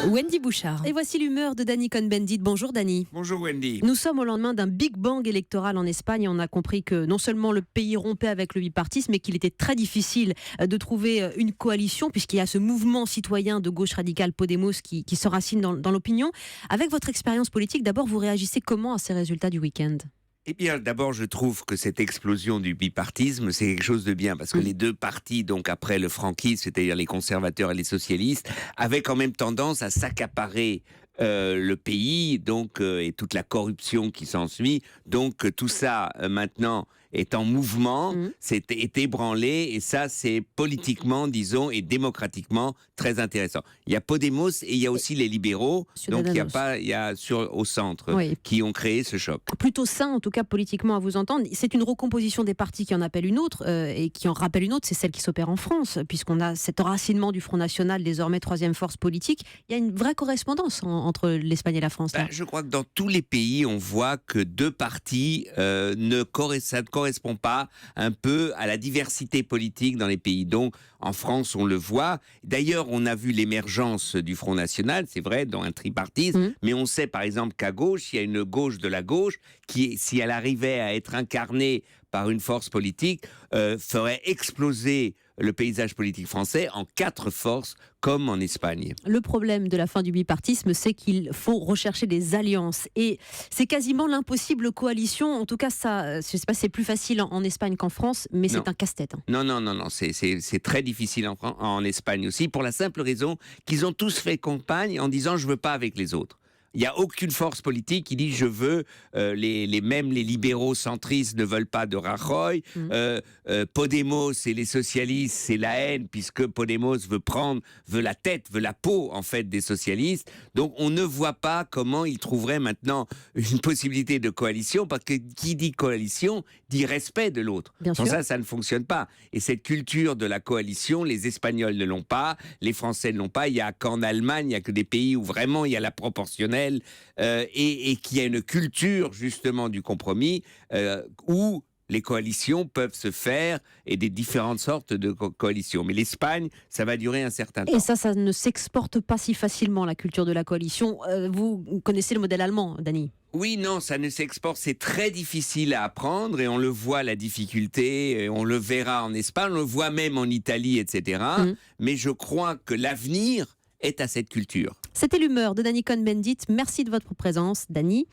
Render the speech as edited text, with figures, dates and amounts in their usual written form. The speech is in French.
Wendy Bouchard. Et voici l'humeur de Dany Cohn-Bendit. Bonjour Dany. Bonjour Wendy. Nous sommes au lendemain d'un Big Bang électoral en Espagne. On a compris que non seulement le pays rompait avec le bipartisme, mais qu'il était très difficile de trouver une coalition, puisqu'il y a ce mouvement citoyen de gauche radicale Podemos qui s'enracine dans l'opinion. Avec votre expérience politique, d'abord, vous réagissez comment à ces résultats du week-end ? Eh bien, d'abord, je trouve que cette explosion du bipartisme, c'est quelque chose de bien, parce que les deux partis, donc après le franquisme, c'est-à-dire les conservateurs et les socialistes, avaient quand même tendance à s'accaparer le pays, donc et toute la corruption qui s'ensuit. Donc tout ça maintenant est en mouvement, est ébranlé, et ça c'est politiquement, disons, et démocratiquement très intéressant. Il y a Podemos et il y a aussi les libéraux, donc il y a au centre qui ont créé ce choc. Plutôt sain, en tout cas politiquement à vous entendre. C'est une recomposition des partis qui en appelle une autre, et qui en rappelle une autre, c'est celle qui s'opère en France, puisqu'on a cet enracinement du Front National, désormais troisième force politique. Il y a une vraie correspondance entre l'Espagne et la France. Je crois que dans tous les pays, on voit que deux partis ça ne correspond pas un peu à la diversité politique dans les pays. Donc, en France, on le voit. D'ailleurs, on a vu l'émergence du Front National, c'est vrai, dans un tripartisme. Mais on sait, par exemple, qu'à gauche, il y a une gauche de la gauche qui, si elle arrivait à être incarnée par une force politique, ferait exploser le paysage politique français en 4 forces, comme en Espagne. Le problème de la fin du bipartisme, c'est qu'il faut rechercher des alliances. Et c'est quasiment l'impossible coalition. En tout cas, ça, je sais pas, c'est plus facile en Espagne qu'en France, mais c'est un casse-tête. Non, c'est très difficile en Espagne aussi, pour la simple raison qu'ils ont tous fait campagne en disant « je veux pas avec les autres ». Il n'y a aucune force politique qui dit je veux, même les libéraux centristes ne veulent pas de Rajoy, Podemos et les socialistes c'est la haine puisque Podemos veut la tête, veut la peau en fait des socialistes. Donc on ne voit pas comment ils trouveraient maintenant une possibilité de coalition, parce que qui dit coalition dit respect de l'autre. Sans ça ne fonctionne pas. Et cette culture de la coalition, les Espagnols ne l'ont pas, les Français ne l'ont pas. Il n'y a qu'en Allemagne, il n'y a que des pays où vraiment il y a la proportionnelle. Et qui a une culture justement du compromis où les coalitions peuvent se faire, et des différentes sortes de coalitions. Mais l'Espagne, ça va durer un certain temps. Et ça ne s'exporte pas si facilement, la culture de la coalition. Vous connaissez le modèle allemand, Dany ? Oui, non, ça ne s'exporte, c'est très difficile à apprendre, et on le voit, la difficulté, et on le verra en Espagne, on le voit même en Italie, etc. Mais je crois que l'avenir est à cette culture. C'était l'humeur de Dany Cohn-Bendit. Merci de votre présence, Dany.